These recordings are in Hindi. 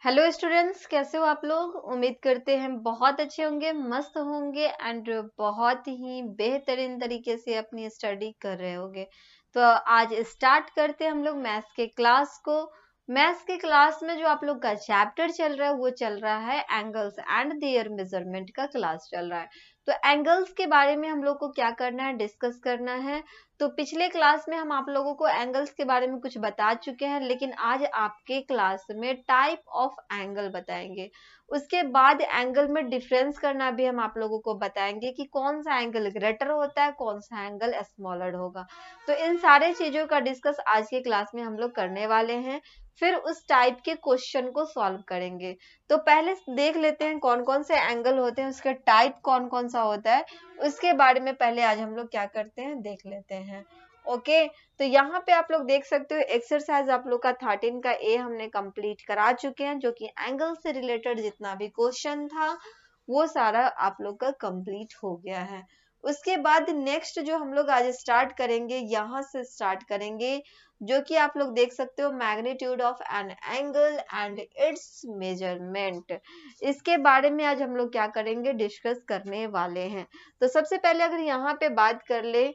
हेलो स्टूडेंट्स, कैसे हो आप लोग। उम्मीद करते हैं बहुत अच्छे होंगे, मस्त होंगे एंड बहुत ही बेहतरीन तरीके से अपनी स्टडी कर रहे होंगे। तो आज स्टार्ट करते हैं हम लोग मैथ्स के क्लास को। मैथ्स के क्लास में जो आप लोग का चैप्टर चल रहा है वो चल रहा है एंगल्स एंड देयर मेजरमेंट का क्लास चल रहा है। तो एंगल्स के बारे में हम लोग को क्या करना है, डिस्कस करना है। तो पिछले क्लास में हम आप लोगों को एंगल्स के बारे में कुछ बता चुके हैं, लेकिन आज आपके क्लास में टाइप ऑफ एंगल बताएंगे। उसके बाद एंगल में डिफरेंस करना भी हम आप लोगों को बताएंगे कि कौन सा एंगल ग्रेटर होता है, कौन सा एंगल स्मॉलर होगा। तो इन सारे चीजों का डिस्कस आज के क्लास में हम लोग करने वाले हैं। फिर उस टाइप के क्वेश्चन को सॉल्व करेंगे। तो पहले देख लेते हैं कौन कौन से एंगल होते हैं, उसका टाइप कौन कौन सा होता है। उसके बारे में पहले आज हम लोग क्या करते हैं देख लेते हैं। ओके, तो यहाँ पे आप लोग देख सकते हो एक्सरसाइज आप लोग का 13 का ए हमने कंप्लीट करा चुके हैं, जो कि एंगल से रिलेटेड जितना भी क्वेश्चन था वो सारा आप लोग का कंप्लीट हो गया है। उसके बाद नेक्स्ट जो हम लोग आज स्टार्ट करेंगे, यहाँ से स्टार्ट करेंगे, जो कि आप लोग देख सकते हो magnitude of an angle and it's measurement. इसके बारे में आज हम लोग क्या करेंगे, डिस्कस करने वाले हैं। तो सबसे पहले अगर यहाँ पे बात कर ले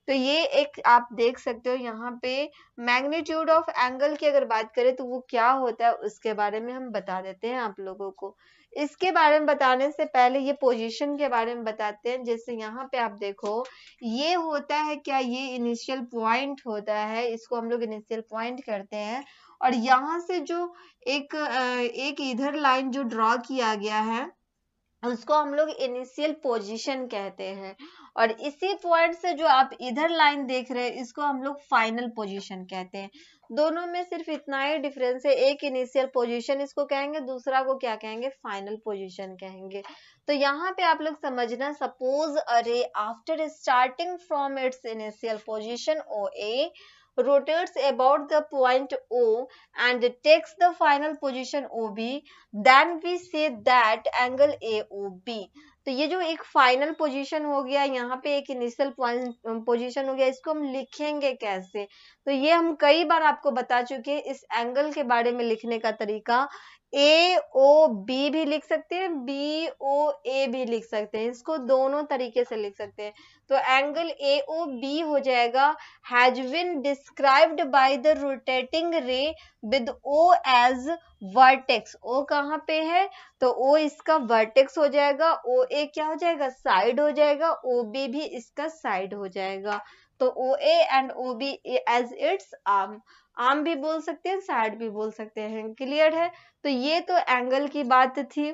तो ये एक आप देख सकते हो यहाँ पे मैग्नीट्यूड ऑफ एंगल की अगर बात करें तो वो क्या होता है उसके बारे में हम बता देते हैं आप लोगों को। इसके बारे में बताने से पहले ये पोजीशन के बारे में बताते हैं। जैसे यहाँ पे आप देखो, ये होता है क्या, ये इनिशियल पॉइंट होता है, इसको हम लोग इनिशियल पॉइंट करते हैं। और यहाँ से जो एक इधर लाइन जो ड्रॉ किया गया है उसको हम लोग इनिशियल पोजीशन कहते हैं। और इसी पॉइंट से जो आप इधर लाइन देख रहे हैं इसको हम लोग फाइनल पोजीशन कहते हैं। दोनों में सिर्फ इतना ही डिफरेंस है, एक इनिशियल पोजीशन इसको कहेंगे, दूसरा को क्या कहेंगे, फाइनल पोजीशन कहेंगे। तो यहाँ पे आप लोग समझना, सपोज अ रे after starting from its initial position OA rotates about the point O and takes the final position OB, then we say that angle AOB। तो ये जो एक फाइनल पोजीशन हो गया, यहाँ पे एक इनिशियल पोजीशन हो गया, इसको हम लिखेंगे कैसे। तो ये हम कई बार आपको बता चुके हैं। इस एंगल के बारे में लिखने का तरीका AOB भी लिख सकते हैं, BOA भी लिख सकते हैं, इसको दोनों तरीके से लिख सकते हैं। तो एंगल AOB हो जाएगा has been described by the rotating ray with O as vertex. O कहाँ पे है, तो O इसका वर्टेक्स हो जाएगा, OA क्या हो जाएगा, साइड हो जाएगा, OB भी इसका साइड हो जाएगा। तो OA and OB as its arm, arm भी बोल सकते हैं, साइड भी बोल सकते हैं। क्लियर है। तो ये तो एंगल की बात थी।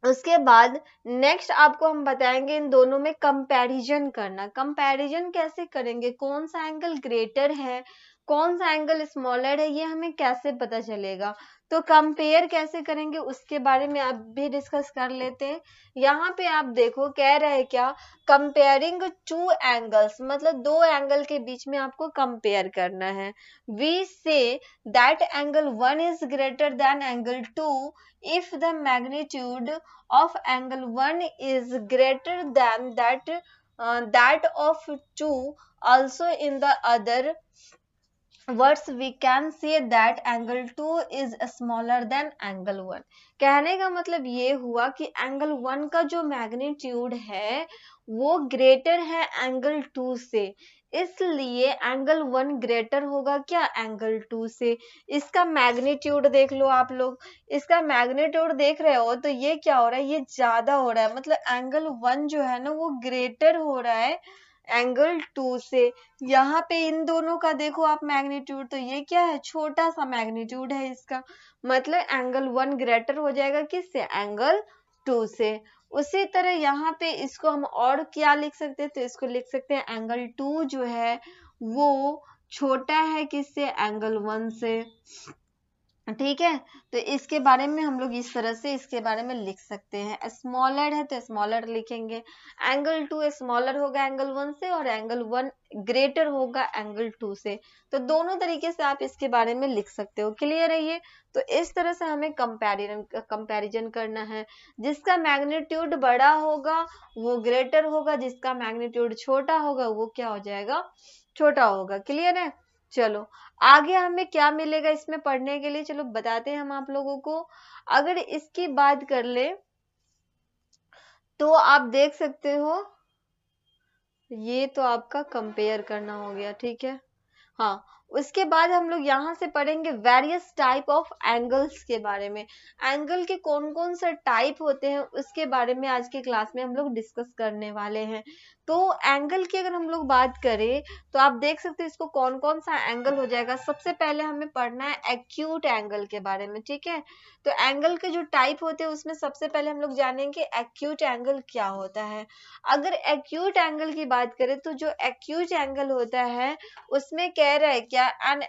उसके बाद नेक्स्ट आपको हम बताएंगे इन दोनों में कंपैरिजन करना। कंपैरिजन कैसे करेंगे, कौन सा एंगल ग्रेटर है, कौन सा एंगल स्मॉलर है, ये हमें कैसे पता चलेगा। तो कंपेयर कैसे करेंगे उसके बारे में आप भी डिस्कस कर लेते हैं। यहाँ पे आप देखो कह रहे हैं क्या, कंपेयरिंग टू एंगल्स, मतलब दो एंगल के बीच में आपको कंपेयर करना है। We say that angle 1 is greater than angle 2 if the magnitude of angle 1 is greater than that of 2, also in the other words we can say that angle 2 is smaller than angle 1। कहने का मतलब ये हुआ कि एंगल 1 का जो मैग्नीट्यूड है वो ग्रेटर है एंगल 2 से, इसलिए एंगल 1 ग्रेटर होगा क्या, एंगल 2 से। इसका मैग्नीट्यूड देख लो आप लोग, इसका मैग्नीट्यूड देख रहे हो तो ये क्या हो रहा है, ये ज्यादा हो रहा है, मतलब एंगल 1 जो है ना वो ग्रेटर हो रहा है एंगल 2 से। यहाँ पे इन दोनों का देखो आप मैग्नीट्यूड, तो ये क्या है, छोटा सा मैग्नीट्यूड है इसका, मतलब एंगल 1 ग्रेटर हो जाएगा किससे, एंगल 2 से। उसी तरह यहाँ पे इसको हम और क्या लिख सकते हैं, तो इसको लिख सकते हैं एंगल 2 जो है वो छोटा है किससे, एंगल 1 से। ठीक है, तो इसके बारे में हम लोग इस तरह से इसके बारे में लिख सकते हैं। स्मॉलर है तो स्मॉलर लिखेंगे, एंगल 2 स्मॉलर होगा एंगल 1 से और एंगल 1 ग्रेटर होगा एंगल 2 से। तो दोनों तरीके से आप इसके बारे में लिख सकते हो। क्लियर है ये। तो इस तरह से हमें कंपैरिजन करना है। जिसका मैग्नीट्यूड बड़ा होगा वो ग्रेटर होगा, जिसका मैग्नीट्यूड छोटा होगा वो क्या हो जाएगा, छोटा होगा। क्लियर है। चलो आगे हमें क्या मिलेगा इसमें पढ़ने के लिए, चलो बताते हैं हम आप लोगों को। अगर इसकी बात कर ले तो आप देख सकते हो, ये तो आपका कंपेयर करना हो गया, ठीक है। हाँ, उसके बाद हम लोग यहाँ से पढ़ेंगे वेरियस टाइप ऑफ एंगल्स के बारे में। एंगल के कौन कौन से टाइप होते हैं उसके बारे में आज की क्लास में हम लोग डिस्कस करने वाले हैं। तो एंगल की अगर हम लोग बात करें तो आप देख सकते हैं इसको कौन कौन सा एंगल हो जाएगा। सबसे पहले हमें पढ़ना है एक्यूट एंगल के बारे में, ठीक है। तो एंगल के जो टाइप होते हैं उसमें सबसे पहले हम लोग जानेंगे एक्यूट एंगल क्या होता है। अगर एक्यूट एंगल की बात करें तो जो एक्यूट एंगल होता है उसमें कह रहा है क्या, an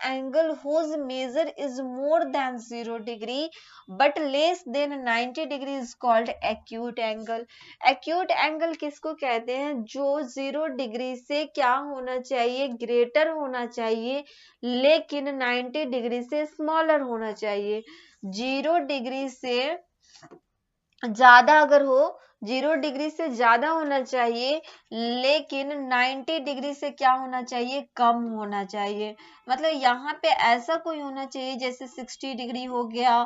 angle whose measure is more than 0 degree but less than 90 degree is called acute angle. Acute angle किसको कहते हैं, जो 0 डिग्री से क्या होना चाहिए, ग्रेटर होना चाहिए, लेकिन 90 डिग्री से स्मॉलर होना चाहिए। 0 डिग्री से ज्यादा अगर हो, 0 डिग्री से ज्यादा होना चाहिए, लेकिन 90 डिग्री से क्या होना चाहिए, कम होना चाहिए। मतलब यहाँ पे ऐसा कोई होना चाहिए जैसे 60 डिग्री हो गया,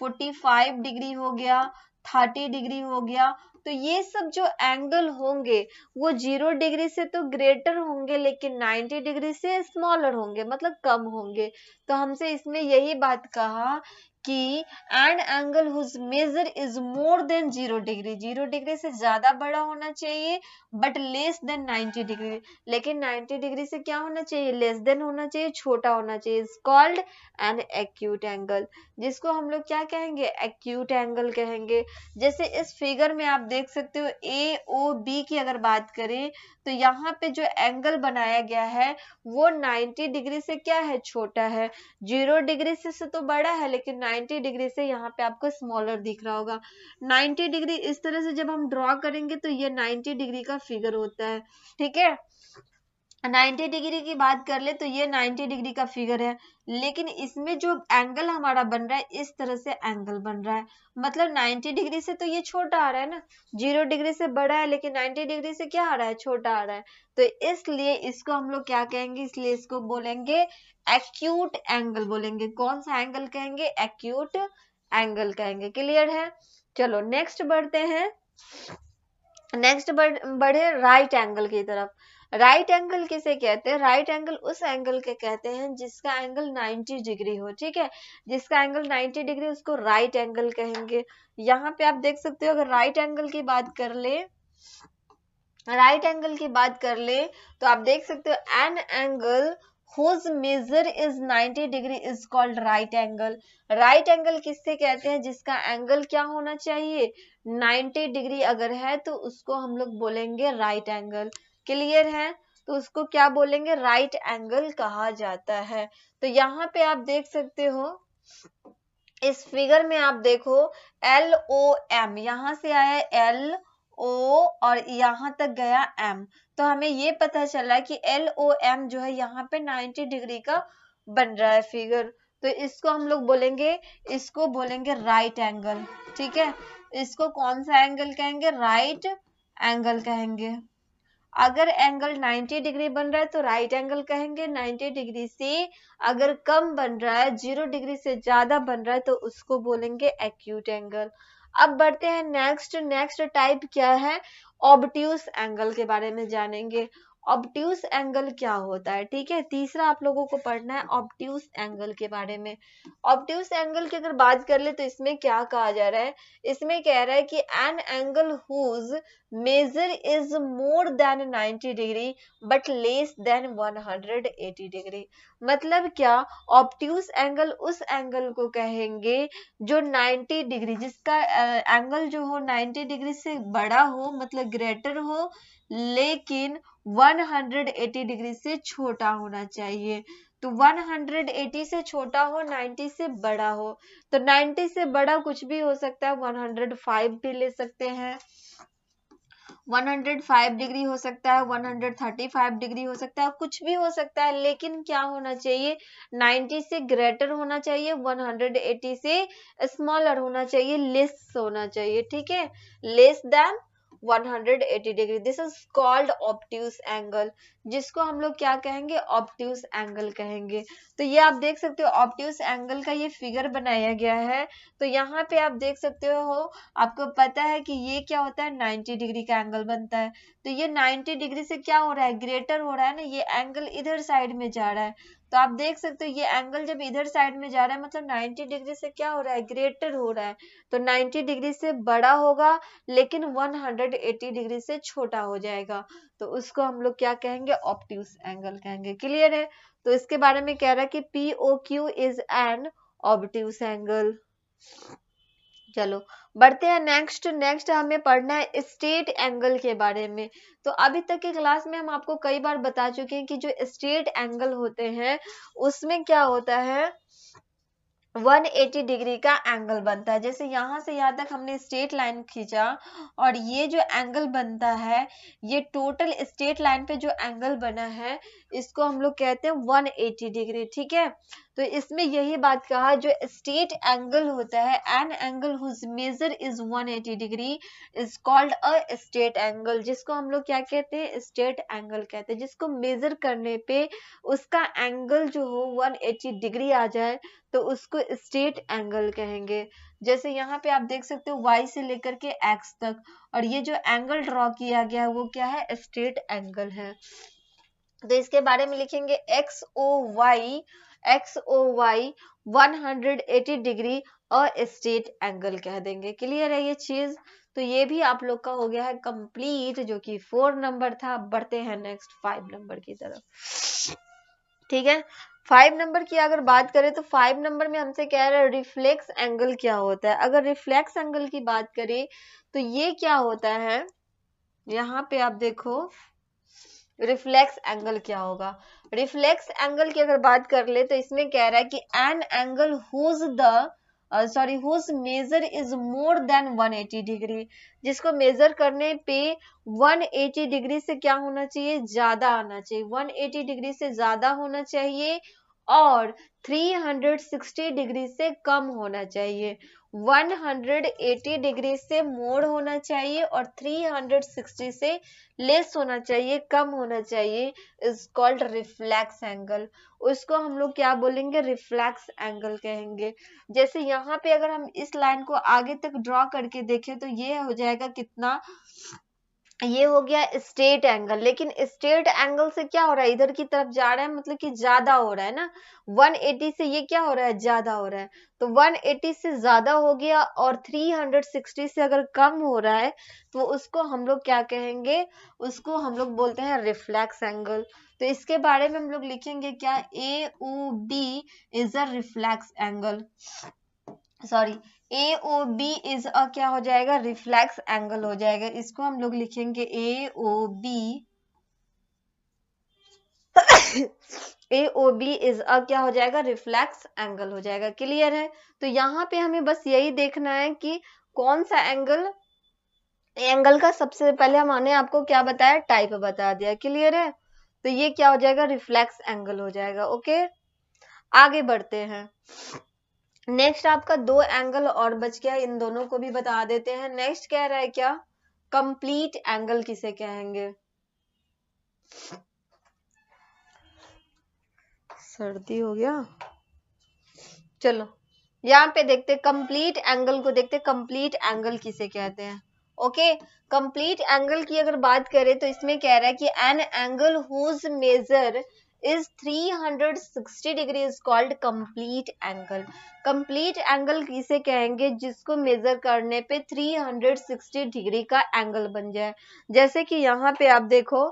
45 डिग्री हो गया, 30 डिग्री हो गया। तो ये सब जो एंगल होंगे वो 0 डिग्री से तो ग्रेटर होंगे लेकिन 90 डिग्री से स्मॉलर होंगे, मतलब कम होंगे। तो हमसे इसमें यही बात कहा कि an angle whose measure is more than 0 degree, 0 degree से ज्यादा बड़ा होना चाहिए, बट लेस देन 90 डिग्री, लेकिन 90 डिग्री से क्या होना चाहिए, लेस देन होना चाहिए, छोटा होना चाहिए, is called an acute angle, जिसको हम लोग क्या कहेंगे, एक्यूट एंगल कहेंगे। जैसे इस फिगर में आप देख सकते हो ए ओ बी की अगर बात करें तो यहाँ पे जो एंगल बनाया गया है वो 90 डिग्री से क्या है, छोटा है। 0 डिग्री से तो बड़ा है लेकिन 90 डिग्री से यहाँ पे आपको स्मॉलर दिख रहा होगा। 90 डिग्री इस तरह से जब हम ड्रॉ करेंगे तो ये 90 डिग्री का फिगर होता है, ठीक है। 90 डिग्री की बात कर ले तो ये 90 डिग्री का फिगर है, लेकिन इसमें जो एंगल हमारा बन रहा है इस तरह से एंगल बन रहा है, मतलब 90 डिग्री से तो ये छोटा आ रहा है ना, 0 डिग्री से बड़ा है लेकिन 90 डिग्री से क्या आ रहा है, छोटा आ रहा है। तो इसलिए इसको हम लोग क्या कहेंगे, इसलिए इसको बोलेंगे एक्यूट एंगल बोलेंगे। कौन सा एंगल कहेंगे, एक्यूट एंगल कहेंगे। क्लियर है। चलो नेक्स्ट बढ़ते हैं, नेक्स्ट बढ़े राइट एंगल की तरफ। राइट एंगल किसे कहते हैं, राइट एंगल उस एंगल के कहते हैं जिसका एंगल 90 डिग्री हो, ठीक है। जिसका एंगल 90 डिग्री उसको राइट एंगल कहेंगे। यहाँ पे आप देख सकते हो अगर राइट एंगल की बात कर ले, राइट एंगल की बात कर ले तो आप देख सकते हो an angle whose measure is 90 degree is called right angle। Right angle किससे कहते हैं, जिसका एंगल क्या होना चाहिए, 90 डिग्री अगर है तो उसको हम लोग बोलेंगे राइट एंगल। क्लियर है। तो उसको क्या बोलेंगे, राइट एंगल कहा जाता है। तो यहाँ पे आप देख सकते हो इस फिगर में, आप देखो एल ओ एम, यहां से आया एल ओ और यहाँ तक गया एम, तो हमें ये पता चला कि एल ओ एम जो है यहाँ पे 90 डिग्री का बन रहा है फिगर। तो इसको हम लोग बोलेंगे, इसको बोलेंगे राइट एंगल, ठीक है। इसको कौन सा एंगल कहेंगे, राइट एंगल कहेंगे। अगर एंगल 90 डिग्री बन रहा है तो राइट एंगल कहेंगे, 90 डिग्री से अगर कम बन रहा है, 0 डिग्री से ज्यादा बन रहा है तो उसको बोलेंगे एक्यूट एंगल। अब बढ़ते हैं नेक्स्ट टाइप क्या है, ऑब्ट्यूस एंगल के बारे में जानेंगे। ऑब्ट्यूस एंगल क्या होता है, ठीक है। तीसरा आप लोगों को पढ़ना है ऑब्ट्यूस एंगल के बारे में। ऑब्ट्यूस एंगल की अगर बात कर ले तो इसमें क्या कहा जा रहा है, इसमें कह रहा है कि an angle whose measure is more than 90 degree but less than 180 degree. मतलब क्या, ऑब्ट्यूस एंगल उस एंगल को कहेंगे जो 90 डिग्री, जिसका एंगल जो हो 90 डिग्री से बड़ा हो, मतलब ग्रेटर हो, लेकिन 180 डिग्री से छोटा होना चाहिए। तो 180 से छोटा हो, 90 से बड़ा हो। तो 90 से बड़ा कुछ भी हो सकता है, 105 भी ले सकते हैं, 105 डिग्री हो सकता है, 135 डिग्री हो सकता है, कुछ भी हो सकता है, लेकिन क्या होना चाहिए, 90 से ग्रेटर होना चाहिए, 180 से स्मॉलर होना चाहिए, लेस होना चाहिए, ठीक है, less than 180 degree, this is called obtuse angle, जिसको हम लोग क्या कहेंगे, ऑब्ट्यूस एंगल कहेंगे। तो ये आप देख सकते हो ऑब्ट्यूस एंगल का ये फिगर बनाया गया है। तो यहाँ पे आप देख सकते हो, आपको पता है कि ये क्या होता है, 90 डिग्री का एंगल बनता है। तो ये 90 डिग्री से क्या हो रहा है, ग्रेटर हो रहा है ना, ये एंगल इधर साइड में जा रहा है। तो आप देख सकते हो ये एंगल जब इधर साइड में जा रहा है, मतलब 90 डिग्री से क्या हो रहा है, ग्रेटर हो रहा है। तो 90 डिग्री से बड़ा होगा, लेकिन 180 डिग्री से छोटा हो जाएगा। तो उसको हम लोग क्या कहेंगे, ऑब्ट्यूस एंगल कहेंगे। क्लियर है? तो इसके बारे में कह रहा है कि POQ is an obtuse angle. चलो बढ़ते हैं नेक्स्ट हमें पढ़ना है स्ट्रेट एंगल के बारे में। तो अभी तक की क्लास में हम आपको कई बार बता चुके हैं कि जो स्ट्रेट एंगल होते हैं उसमें क्या होता है, 180 डिग्री का एंगल बनता है। जैसे यहाँ से यहाँ तक हमने स्ट्रेट लाइन खींचा और ये जो एंगल बनता है, ये टोटल स्ट्रेट लाइन पे जो एंगल बना है इसको हम लोग कहते हैं 180 डिग्री। ठीक है? तो इसमें यही बात कहा, जो स्ट्रेट एंगल होता है, an angle whose measure is 180 degree is called a straight angle, जिसको हम लोग क्या कहते हैं, स्ट्रेट एंगल कहते हैं। जिसको मेजर करने पे उसका एंगल जो हो 180 डिग्री आ जाए तो उसको स्ट्रेट एंगल कहेंगे। जैसे यहाँ पे आप देख सकते हो y से लेकर के x तक, और ये जो एंगल ड्रॉ किया गया है वो क्या है, स्ट्रेट एंगल है। तो इसके बारे में लिखेंगे XOY 180 डिग्री और स्ट्रेट एंगल कह देंगे। क्लियर है ये चीज? तो ये भी आप लोग का हो गया है कंप्लीट, जो कि 4 नंबर था। बढ़ते हैं नेक्स्ट 5 नंबर की तरफ। ठीक है? 5 नंबर की अगर बात करें तो 5 नंबर में हमसे कह रहा है रिफ्लेक्स एंगल क्या होता है। अगर रिफ्लेक्स एंगल की बात करें तो ये क्या होता है, यहाँ पे आप देखो रिफ्लेक्स एंगल क्या होगा। रिफ्लेक्स एंगल की अगर बात कर ले तो इसमें कह रहा है कि an angle whose measure is more than 180 degree, जिसको मेजर करने पे 180 डिग्री से क्या होना चाहिए, ज्यादा आना चाहिए, 180 डिग्री से ज्यादा होना चाहिए और 360 डिग्री से कम होना चाहिए। 180 डिग्री से मोर होना चाहिए और 360 से लेस होना चाहिए, कम होना चाहिए, इज कॉल्ड रिफ्लेक्स एंगल। उसको हम लोग क्या बोलेंगे, रिफ्लेक्स एंगल कहेंगे। जैसे यहाँ पे अगर हम इस लाइन को आगे तक ड्रॉ करके देखें तो ये हो जाएगा कितना, ये हो गया स्ट्रेट एंगल। लेकिन स्ट्रेट एंगल से क्या हो रहा है, इधर की तरफ जा रहा है, मतलब कि ज्यादा हो रहा है ना। 180 से ये क्या हो रहा है, ज्यादा हो रहा है। तो 180 से ज्यादा हो गया और 360 से अगर कम हो रहा है तो उसको हम लोग क्या कहेंगे, उसको हम लोग बोलते हैं रिफ्लेक्स एंगल। तो इसके बारे में हम लोग लिखेंगे क्या, AOB is a reflex angle, sorry AOB is a क्या हो जाएगा, रिफ्लेक्स एंगल हो जाएगा। इसको हम लोग लिखेंगे AOB AOB इज अ क्या हो जाएगा, रिफ्लेक्स एंगल हो जाएगा। क्लियर है? तो यहाँ पे हमें बस यही देखना है कि कौन सा एंगल, एंगल का सबसे पहले हमने आपको क्या बताया, टाइप बता दिया। क्लियर है? तो ये क्या हो जाएगा, रिफ्लेक्स एंगल हो जाएगा। ओके, आगे बढ़ते हैं। नेक्स्ट आपका 2 एंगल और बच गया, इन दोनों को भी बता देते हैं। नेक्स्ट कह रहा है क्या, कंप्लीट एंगल किसे कहेंगे। सर्दी हो गया, चलो यहाँ पे देखते कंप्लीट एंगल को, देखते कंप्लीट एंगल किसे कहते हैं। ओके, कंप्लीट एंगल की अगर बात करें तो इसमें कह रहा है कि an angle whose measure is 360 degree is called complete angle. Complete angle किसे कहेंगे, जिसको मेजर करने पे 360 डिग्री का एंगल बन जाए। जैसे कि यहाँ पे आप देखो,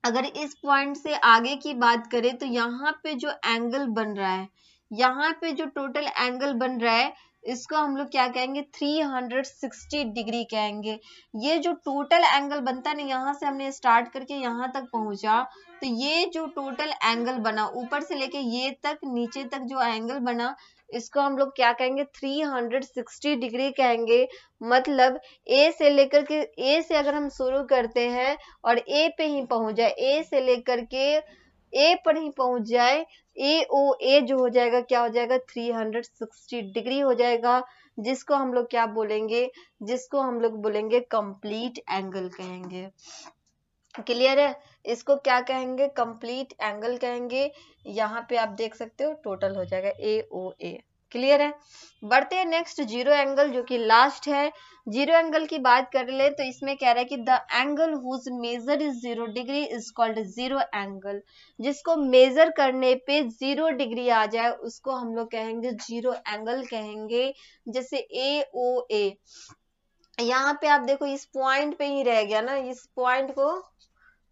अगर इस पॉइंट से आगे की बात करें तो यहाँ पे जो एंगल बन रहा है, यहाँ पे जो टोटल एंगल बन रहा है, इसको हम लोग क्या कहेंगे, 360 डिग्री कहेंगे। ये जो टोटल एंगल बनता है ना, यहाँ से हमने स्टार्ट करके यहाँ तक पहुंचा, तो ये जो टोटल एंगल बना ऊपर से लेके ये तक, नीचे तक जो एंगल बना, इसको हम लोग क्या कहेंगे, 360 डिग्री कहेंगे। मतलब ए से लेकर के, ए से अगर हम शुरू करते हैं और ए पे ही पहुंच जाए, ए से लेकर के ए पर ही पहुंच जाए, ए ओ ए जो हो जाएगा क्या हो जाएगा, 360 डिग्री हो जाएगा। जिसको हम लोग क्या बोलेंगे, जिसको हम लोग बोलेंगे कंप्लीट एंगल कहेंगे। क्लियर है? इसको क्या कहेंगे, कंप्लीट एंगल कहेंगे। यहाँ पे आप देख सकते हो टोटल हो जाएगा AOA। क्लियर है? बढ़ते हैं नेक्स्ट जीरो एंगल, जो कि लास्ट है। जीरो एंगल की बात कर ले तो इसमें कह रहा है कि the angle whose measure is 0 degree is called zero angle. जिसको मेजर करने पे 0 डिग्री आ जाए उसको हम लोग कहेंगे जीरो एंगल कहेंगे। जैसे AOA, यहाँ पे आप देखो इस पॉइंट पे ही रह गया ना, इस पॉइंट को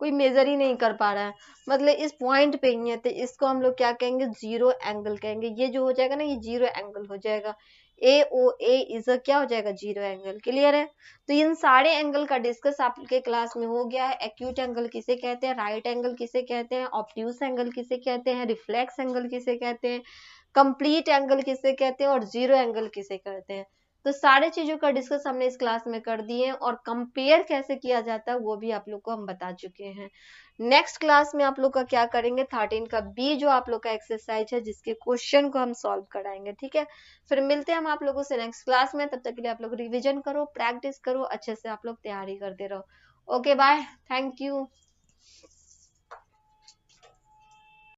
कोई मेजर ही नहीं कर पा रहा है, मतलब इस पॉइंट पे ही है, तो इसको हम लोग क्या कहेंगे, जीरो एंगल कहेंगे। ये जो हो जाएगा ना, ये जीरो एंगल हो जाएगा। AOA इज क्या हो जाएगा, जीरो एंगल। क्लियर है? तो इन सारे एंगल का डिस्कस आपके क्लास में हो गया है। एक्यूट एंगल किसे कहते हैं, राइट एंगल किसे कहते हैं, ऑब्ट्यूस एंगल किसे कहते हैं, रिफ्लेक्स एंगल किसे कहते हैं, कंप्लीट एंगल किसे कहते हैं, और जीरो एंगल किसे कहते हैं। तो सारे चीजों का डिस्कस हमने इस क्लास में कर दिए, और कंपेयर कैसे किया जाता है वो भी आप लोग को हम बता चुके हैं। नेक्स्ट क्लास में आप लोग का क्या करेंगे, 13 का बी जो आप लोग का एक्सरसाइज है, जिसके क्वेश्चन को हम सॉल्व कराएंगे। ठीक है, फिर मिलते हैं हम आप लोगों से नेक्स्ट क्लास में। तब तक के लिए आप लोग रिविजन करो, प्रैक्टिस करो, अच्छे से आप लोग तैयारी करते रहो। Okay bye, thank you.